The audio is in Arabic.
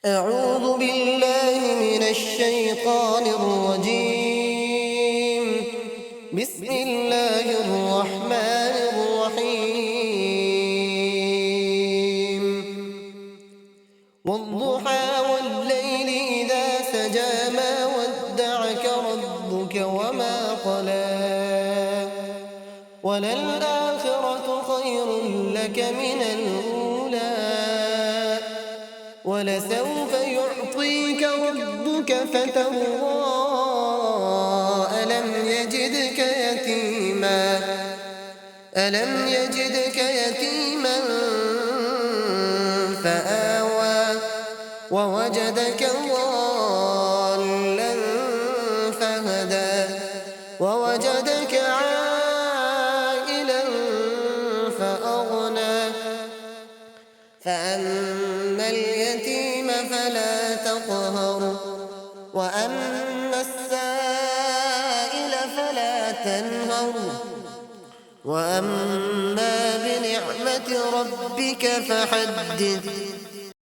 أعوذ بالله من الشيطان الرجيم. بسم الله الرحمن الرحيم. والضحى والليل إذا سجى ما ودعك ربك وما قلى وللآخرة خير لك من الأولى ولسوف يعطيك ربك فترضى ألم يجدك يتيما فآوى ووجدك ضالا فهدى ووجدك عائلا فأغنى فأما اليتيم فلا تقهر وأما السائل فلا تنهر وأما بنعمة ربك فحدث.